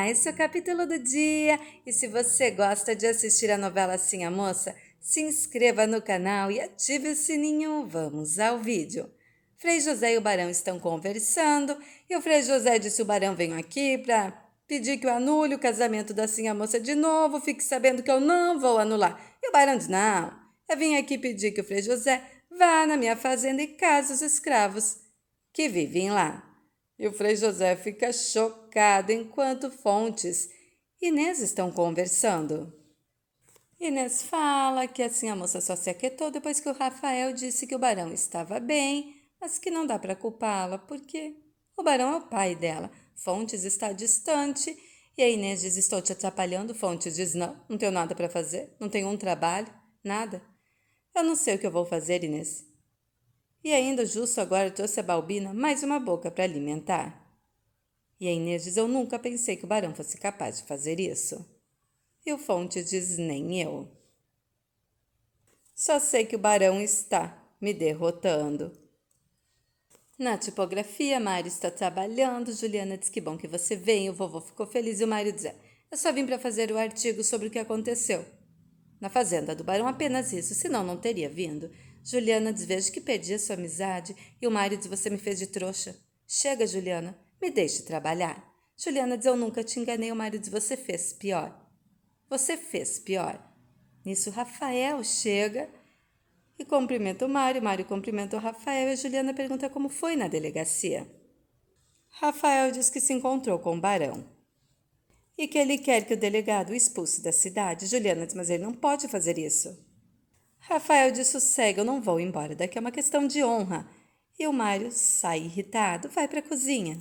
esse é o capítulo do dia. E se você gosta de assistir a novela Sim a Moça, se inscreva no canal e ative o sininho. Vamos ao vídeo. Frei José e o Barão estão conversando e o Frei José disse: o Barão veio aqui para pedir que eu anule o casamento da Sim a Moça de novo. Fique sabendo que eu não vou anular. E o Barão diz: não, eu vim aqui pedir que o Frei José vá na minha fazenda e case os escravos que vivem lá. E o Frei José fica chocado enquanto Fontes e Inês estão conversando. Inês fala que assim a moça só se aquietou depois que o Rafael disse que o Barão estava bem, mas que não dá para culpá-la porque o Barão é o pai dela. Fontes está distante e a Inês diz: estou te atrapalhando. Fontes diz: não tenho nada para fazer, não tenho um trabalho, nada. Eu não sei o que eu vou fazer, Inês. E ainda justo agora trouxe a Balbina mais uma boca para alimentar. E a Inês diz: eu nunca pensei que o Barão fosse capaz de fazer isso. E o Fonte diz: nem eu. Só sei que o Barão está me derrotando. Na tipografia, Mário está trabalhando. Juliana diz: que bom que você veio. O vovô ficou feliz e o Mário diz: eu só vim para fazer o artigo sobre o que aconteceu na fazenda do Barão, apenas isso, senão não teria vindo. Juliana diz: vejo que perdi a sua amizade. E o Mário diz: você me fez de trouxa. Chega, Juliana, me deixe trabalhar. Juliana diz: eu nunca te enganei. O Mário diz: você fez pior. Você fez pior. Nisso, Rafael chega e cumprimenta o Mário. Mário cumprimenta o Rafael e a Juliana pergunta como foi na delegacia. Rafael diz que se encontrou com o Barão e que ele quer que o delegado o expulse da cidade. Juliana diz: mas ele não pode fazer isso. Rafael diz: sossega, eu não vou embora, daqui é uma questão de honra. E o Mário sai irritado, vai para a cozinha.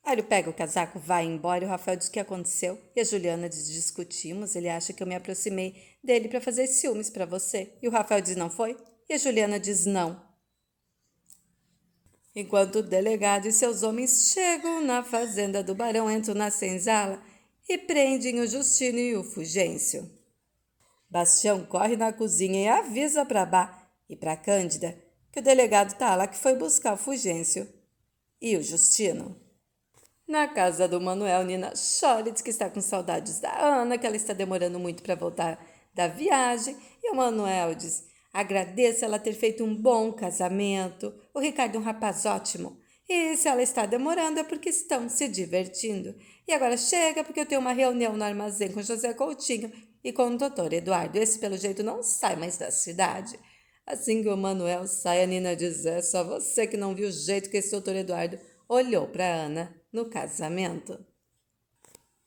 Mário pega o casaco, vai embora e o Rafael diz: o que aconteceu? E a Juliana diz: discutimos, ele acha que eu me aproximei dele para fazer ciúmes para você. E o Rafael diz: não foi? E a Juliana diz: não. Enquanto o delegado e seus homens chegam na fazenda do Barão, entram na senzala e prendem o Justino e o Fulgêncio. Bastião corre na cozinha e avisa para Bá e para Cândida que o delegado tá lá, que foi buscar o Fulgêncio e o Justino. Na casa do Manuel, Nina chora e diz que está com saudades da Ana, que ela está demorando muito para voltar da viagem. E o Manuel diz: agradeço ela ter feito um bom casamento. O Ricardo é um rapaz ótimo. E se ela está demorando é porque estão se divertindo. E agora chega porque eu tenho uma reunião no armazém com José Coutinho e com o doutor Eduardo. Esse, pelo jeito, não sai mais da cidade. Assim que o Manuel sai, a Nina diz: é só você que não viu o jeito que esse doutor Eduardo olhou para Ana no casamento.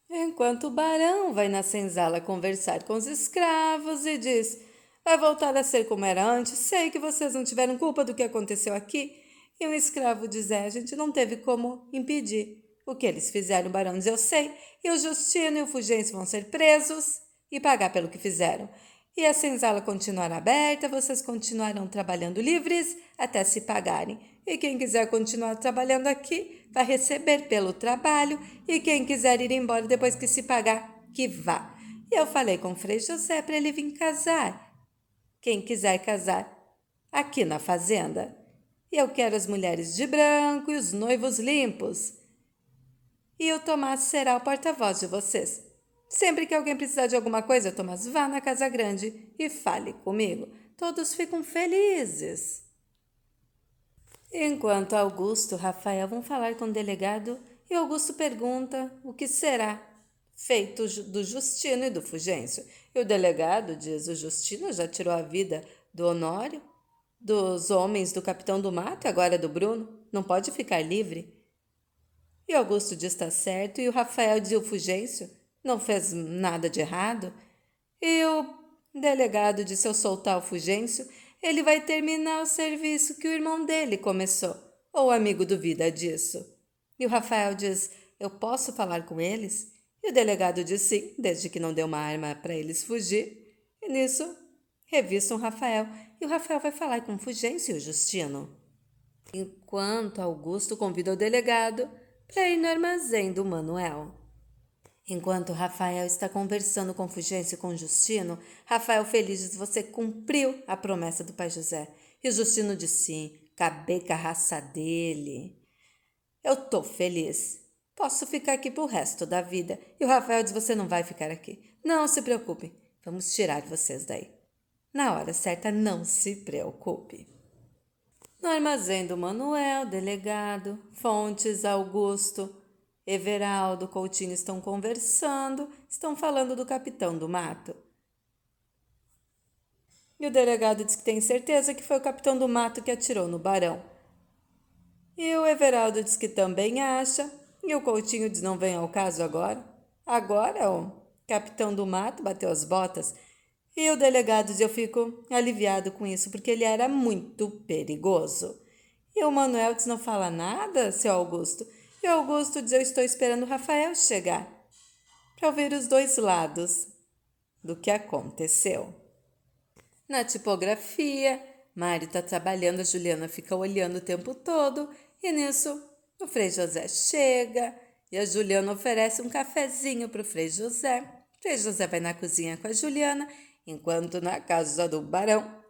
Enquanto o Barão vai na senzala conversar com os escravos e diz: vai voltar a ser como era antes, sei que vocês não tiveram culpa do que aconteceu aqui. E um escravo diz: a gente não teve como impedir o que eles fizeram. O Barão diz: eu sei, e o Justino e o Fulgêncio vão ser presos e pagar pelo que fizeram. E a senzala continuará aberta, vocês continuarão trabalhando livres até se pagarem. E quem quiser continuar trabalhando aqui vai receber pelo trabalho, e quem quiser ir embora depois que se pagar, que vá. E eu falei com o Frei José para ele vir casar. Quem quiser casar aqui na fazenda. E eu quero as mulheres de branco e os noivos limpos. E o Tomás será o porta-voz de vocês. Sempre que alguém precisar de alguma coisa, Tomás, vá na Casa Grande e fale comigo. Todos ficam felizes. Enquanto Augusto e Rafael vão falar com o delegado, e Augusto pergunta o que será feito do Justino e do Fulgêncio. E o delegado diz: o Justino já tirou a vida do Honório, dos homens do Capitão do Mato e agora do Bruno. Não pode ficar livre. E Augusto diz: está certo. E o Rafael diz: o Fulgêncio não fez nada de errado. E o delegado diz: se eu soltar o Fulgêncio, ele vai terminar o serviço que o irmão dele começou. Ou o amigo duvida disso. E o Rafael diz: eu posso falar com eles? E o delegado diz: sim, desde que não dê uma arma para eles fugir. E nisso, revistam o Rafael. E o Rafael vai falar com o Fulgêncio e o Justino. Enquanto Augusto convida o delegado para ir no armazém do Manuel. Enquanto Rafael está conversando com Fulgêncio e com Justino, Rafael feliz diz: você cumpriu a promessa do pai José. E o Justino diz: sim, acabei com a raça dele. Eu tô feliz. Posso ficar aqui pro resto da vida. E o Rafael diz, você não vai ficar aqui. Não se preocupe, vamos tirar vocês daí. Na hora certa, não se preocupe. No armazém do Manuel, delegado, Fontes, Augusto, Everaldo, Coutinho estão conversando, estão falando do capitão do mato. E o delegado diz que tem certeza que foi o capitão do mato que atirou no barão. E o Everaldo diz que também acha, e o Coutinho diz não vem ao caso agora. Agora o capitão do mato bateu as botas. E o delegado diz, eu fico aliviado com isso, porque ele era muito perigoso. E o Manuel diz, não fala nada, seu Augusto. E o Augusto diz, eu estou esperando o Rafael chegar, para ouvir os dois lados do que aconteceu. Na tipografia, Mário está trabalhando, a Juliana fica olhando o tempo todo, e nisso o Frei José chega, e a Juliana oferece um cafezinho para o Frei José. O Frei José vai na cozinha com a Juliana, enquanto na casa do barão,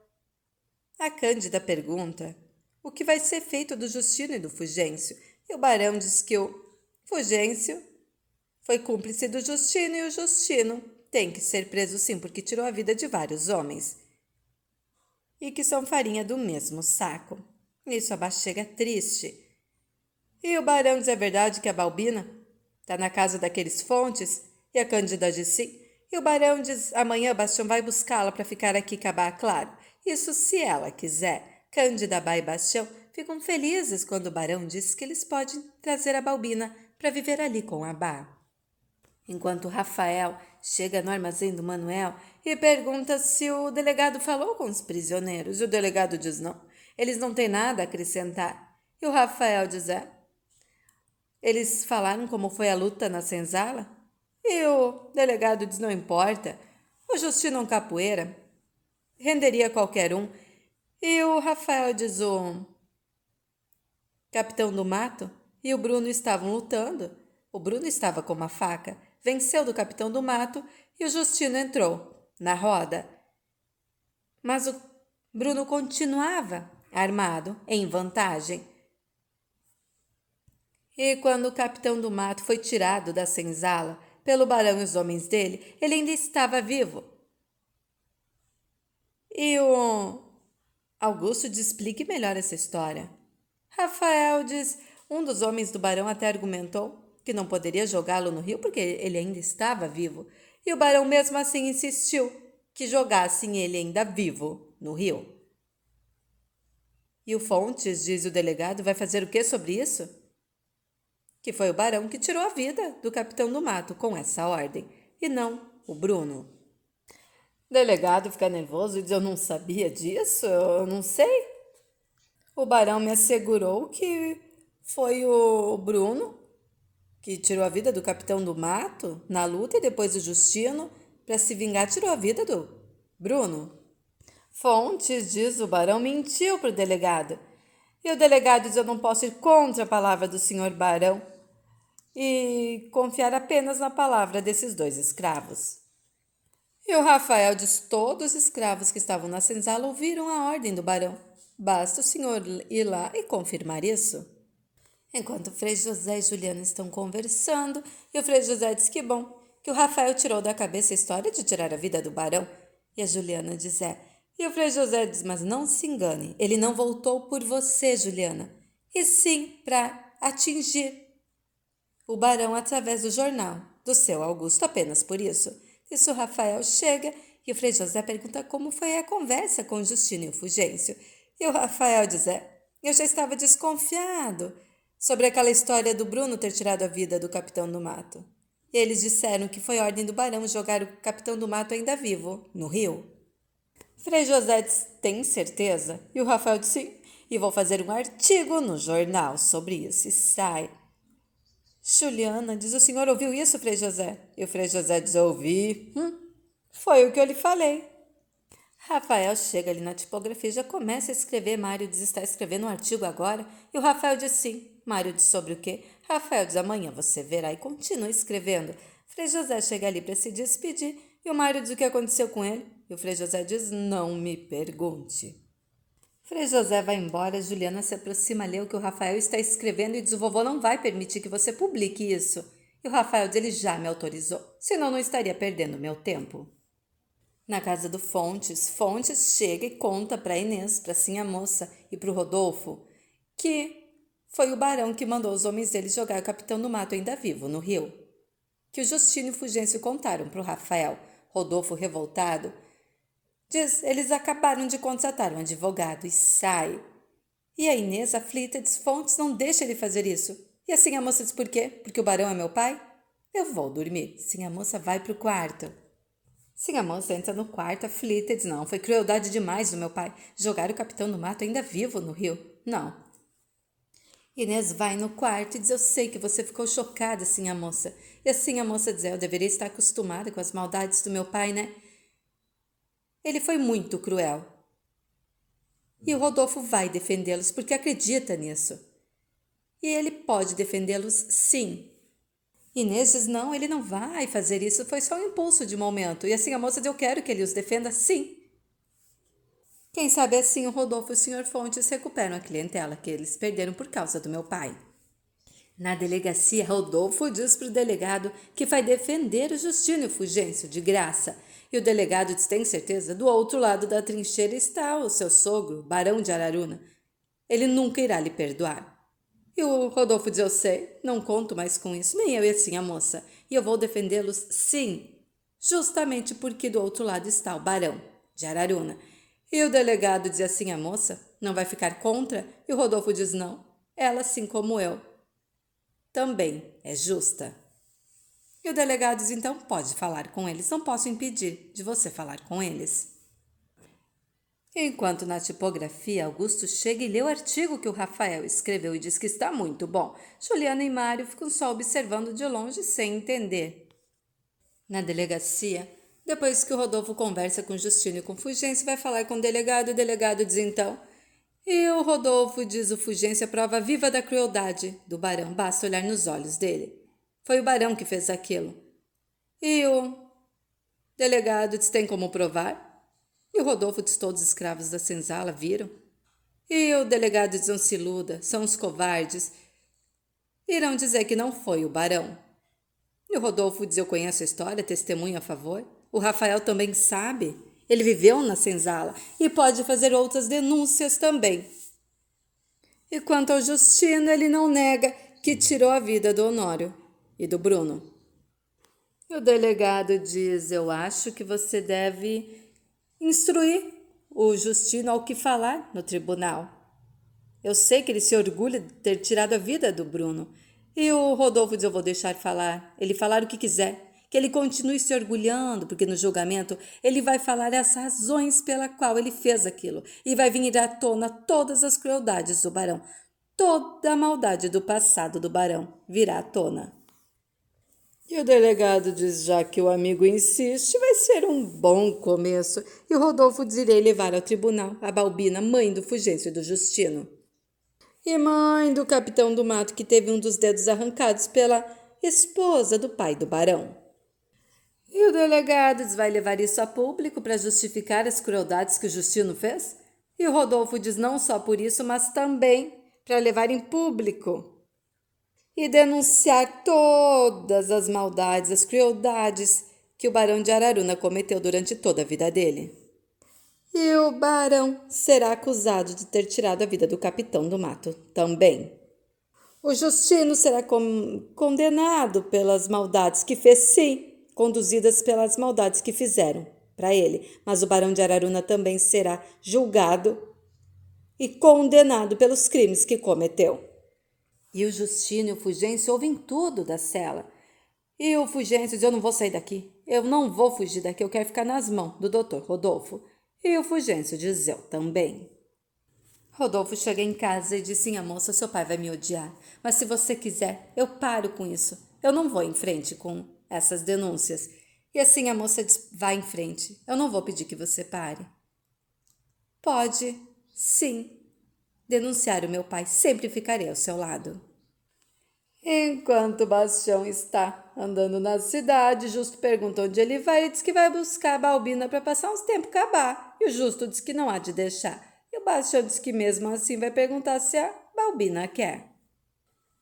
a Cândida pergunta o que vai ser feito do Justino e do Fulgêncio. E o barão diz que o Fulgêncio foi cúmplice do Justino e o Justino tem que ser preso sim, porque tirou a vida de vários homens. E que são farinha do mesmo saco. Nisso a Bá chega triste. E o barão diz, é verdade que a Balbina está na casa daqueles Fontes? E a Cândida diz sim. E o barão diz, amanhã Bastião vai buscá-la para ficar aqui com a Bá, claro. Isso se ela quiser. Cândida, Bá e Bastião ficam felizes quando o barão diz que eles podem trazer a Balbina para viver ali com a Bá. Enquanto Rafael chega no armazém do Manuel e pergunta se o delegado falou com os prisioneiros. E o delegado diz não, eles não têm nada a acrescentar. E o Rafael diz, eles falaram como foi a luta na senzala? E o delegado diz, não importa, o Justino é um capoeira, renderia qualquer um. E o Rafael diz, o capitão do mato e o Bruno estavam lutando. O Bruno estava com uma faca, venceu do capitão do mato e o Justino entrou na roda. Mas o Bruno continuava armado, em vantagem. E quando o capitão do mato foi tirado da senzala pelo barão e os homens dele, ele ainda estava vivo. E o Augusto diz, explique melhor essa história. Rafael diz, um dos homens do barão até argumentou que não poderia jogá-lo no rio porque ele ainda estava vivo. E o barão mesmo assim insistiu que jogassem ele ainda vivo no rio. E o Fontes, diz o delegado, vai fazer o que sobre isso? Que foi o barão que tirou a vida do capitão do mato com essa ordem, e não o Bruno. O delegado fica nervoso e diz, eu não sabia disso, eu não sei. O barão me assegurou que foi o Bruno que tirou a vida do capitão do mato na luta e depois o Justino, para se vingar, tirou a vida do Bruno. Fontes, diz o barão, mentiu para o delegado. E o delegado diz, eu não posso ir contra a palavra do senhor barão e confiar apenas na palavra desses dois escravos. E o Rafael diz, todos os escravos que estavam na senzala ouviram a ordem do barão. Basta o senhor ir lá e confirmar isso. Enquanto o Frei José e Juliana estão conversando, e o Frei José diz que bom, que o Rafael tirou da cabeça a história de tirar a vida do barão. E a Juliana diz, E o Frei José diz, mas não se engane, ele não voltou por você, Juliana, e sim para atingir o barão através do jornal, do seu Augusto, apenas por isso. Isso o Rafael chega e o Frei José pergunta como foi a conversa com o Justino e o Fulgêncio. E o Rafael diz, eu já estava desconfiado sobre aquela história do Bruno ter tirado a vida do capitão do mato. E eles disseram que foi ordem do barão jogar o capitão do mato ainda vivo, no rio. Frei José disse, tem certeza? E o Rafael disse, sim, e vou fazer um artigo no jornal sobre isso. E sai. Juliana diz, o senhor ouviu isso, Frei José? E o Frei José diz, ouvi. Foi o que eu lhe falei. Rafael chega ali na tipografia e já começa a escrever. Mário diz, está escrevendo um artigo agora? E o Rafael diz, sim. Mário diz, sobre o quê? Rafael diz, amanhã você verá, e continua escrevendo. Frei José chega ali para se despedir e o Mário diz o que aconteceu com ele. E o Frei José diz, não me pergunte. Frei José vai embora, Juliana se aproxima, lê o que o Rafael está escrevendo e diz: o vovô não vai permitir que você publique isso. E o Rafael diz: ele já me autorizou, senão não estaria perdendo meu tempo. Na casa do Fontes, Fontes chega e conta para Inês, para Sinha Moça e para o Rodolfo que foi o barão que mandou os homens deles jogar o capitão do mato ainda vivo no rio. Que o Justino e o Fulgêncio contaram para o Rafael. Rodolfo, revoltado, diz: eles acabaram de contratar um advogado e sai. E a Inês, aflita, diz: Fontes, não deixa ele fazer isso. E assim a moça diz: por quê? Porque o barão é meu pai? Eu vou dormir. Sim, a moça vai pro quarto. Sim, a moça entra no quarto, aflita, e diz: não, foi crueldade demais do meu pai. Jogar o capitão do mato ainda vivo no rio. Não. Inês vai no quarto e diz: eu sei que você ficou chocada, sim, a moça. E assim a moça diz: eu deveria estar acostumada com as maldades do meu pai, né? Ele foi muito cruel. E o Rodolfo vai defendê-los porque acredita nisso. E ele pode defendê-los, sim. Inês diz: não, ele não vai fazer isso, foi só um impulso de momento. E assim a moça diz: eu quero que ele os defenda, sim. Quem sabe assim o Rodolfo e o Sr. Fontes recuperam a clientela que eles perderam por causa do meu pai. Na delegacia, Rodolfo diz para o delegado que vai defender o Justino e o Fulgêncio de graça. E o delegado diz: tem certeza? Do outro lado da trincheira está o seu sogro, Barão de Araruna. Ele nunca irá lhe perdoar. E o Rodolfo diz: eu sei, não conto mais com isso, nem eu e assim a moça. E eu vou defendê-los, sim, justamente porque do outro lado está o Barão de Araruna. E o delegado diz assim: a moça não vai ficar contra? E o Rodolfo diz: não, ela, assim como eu, também é justa. E o delegado diz: então pode falar com eles, não posso impedir de você falar com eles. Enquanto na tipografia, Augusto chega e lê o artigo que o Rafael escreveu e diz que está muito bom, Juliana e Mário ficam só observando de longe sem entender. Na delegacia, depois que o Rodolfo conversa com Justino e com Fulgêncio, vai falar com o delegado diz então: e o Rodolfo diz: o Fulgêncio é prova viva da crueldade do barão, basta olhar nos olhos dele. Foi o barão que fez aquilo. E o delegado diz: tem como provar? E o Rodolfo diz: todos os escravos da senzala viram. E o delegado diz: não se iluda, são os covardes. Irão dizer que não foi o barão. E o Rodolfo diz: eu conheço a história, testemunho a favor. O Rafael também sabe. Ele viveu na senzala e pode fazer outras denúncias também. E quanto ao Justino, ele não nega que tirou a vida do Honório e do Bruno. E o delegado diz: eu acho que você deve instruir o Justino ao que falar no tribunal. Eu sei que ele se orgulha de ter tirado a vida do Bruno. E o Rodolfo diz: eu vou deixar ele falar o que quiser, que ele continue se orgulhando, porque no julgamento ele vai falar as razões pela qual ele fez aquilo, e vai vir à tona todas as crueldades do barão, toda a maldade do passado do barão virá à tona. E o delegado diz: já que o amigo insiste, vai ser um bom começo. E o Rodolfo diz: irei levar ao tribunal a Balbina, mãe do Fulgêncio e do Justino. E mãe do capitão do mato, que teve um dos dedos arrancados pela esposa do pai do barão. E o delegado diz: vai levar isso a público para justificar as crueldades que o Justino fez? E o Rodolfo diz: não só por isso, mas também para levar em público e denunciar todas as maldades, as crueldades que o barão de Araruna cometeu durante toda a vida dele. E o barão será acusado de ter tirado a vida do capitão do mato também. O Justino será condenado pelas maldades que fez, sim, conduzidas pelas maldades que fizeram para ele. Mas o barão de Araruna também será julgado e condenado pelos crimes que cometeu. E o Justino e o Fulgêncio ouvem tudo da cela. E o Fulgêncio diz: eu não vou sair daqui. Eu não vou fugir daqui. Eu quero ficar nas mãos do doutor Rodolfo. E o Fulgêncio diz: eu também. Rodolfo chega em casa e diz: sim, a moça, seu pai vai me odiar. Mas se você quiser, eu paro com isso. Eu não vou em frente com essas denúncias. E assim a moça diz: vá em frente. Eu não vou pedir que você pare. Pode, sim, denunciar o meu pai. Sempre ficarei ao seu lado. Enquanto Bastião está andando na cidade, Justo pergunta onde ele vai e diz que vai buscar a Balbina para passar uns tempos acabar. E o Justo diz que não há de deixar. E o o Bastião diz que mesmo assim vai perguntar se a Balbina quer.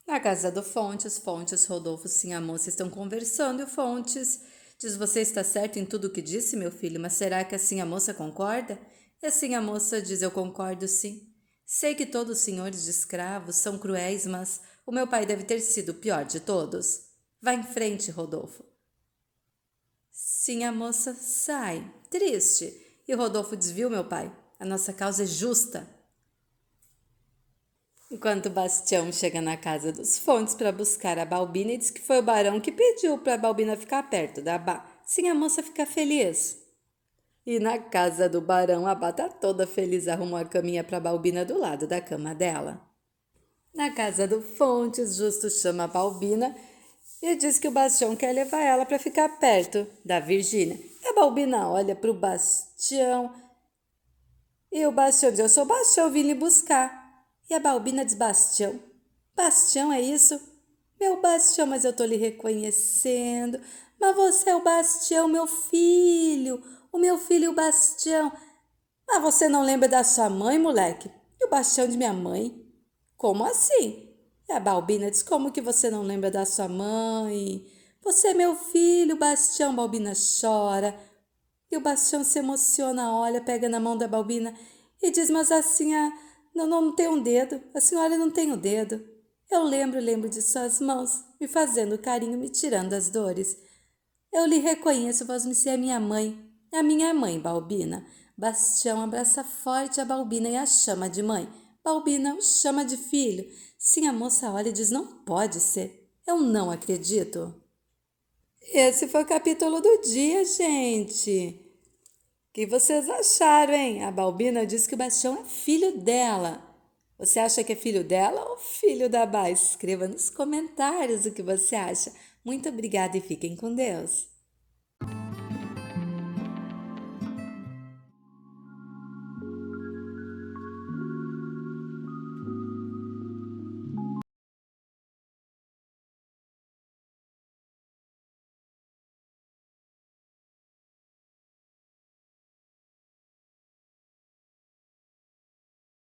Na casa do Fontes, Rodolfo e a moça estão conversando e o Fontes diz: você está certo em tudo o que disse, meu filho, mas será que assim a moça concorda? E assim a moça diz: eu concordo sim. Sei que todos os senhores de escravos são cruéis, mas o meu pai deve ter sido o pior de todos. Vá em frente, Rodolfo. Sim, a moça sai, triste. E Rodolfo diz: viu, meu pai, a nossa causa é justa. Enquanto Bastião chega na casa dos Fontes para buscar a Balbina e diz que foi o barão que pediu para a Balbina ficar perto da Bá. Sim, a moça fica feliz. E na casa do barão, a Bá tá toda feliz, arrumou a caminha para a Balbina do lado da cama dela. Na casa do Fontes, Justo chama a Balbina e diz que o Bastião quer levar ela para ficar perto da Virgínia. E a Balbina olha para o Bastião e o Bastião diz: eu sou Bastião, eu vim lhe buscar. E a Balbina diz: Bastião? Bastião, é isso? Meu Bastião, mas eu tô lhe reconhecendo. Mas você é o Bastião, meu filho. O meu filho, o Bastião. Mas você não lembra da sua mãe, moleque? E o Bastião de minha mãe? Como assim? E a Balbina diz: como que você não lembra da sua mãe? Você é meu filho, Bastião. Balbina chora. E o Bastião se emociona, olha, pega na mão da Balbina e diz: mas assim, não tem um dedo, a senhora não tem o dedo. Eu lembro de suas mãos, me fazendo carinho, me tirando as dores. Eu lhe reconheço, você é minha mãe, a minha mãe, Balbina. Bastião abraça forte a Balbina e a chama de mãe. Balbina o chama de filho. Sim, a moça olha e diz: não pode ser, eu não acredito. Esse foi o capítulo do dia, gente. O que vocês acharam, hein? A Balbina diz que o Bastião é filho dela. Você acha que é filho dela ou filho da Bá? Escreva nos comentários o que você acha. Muito obrigada e fiquem com Deus.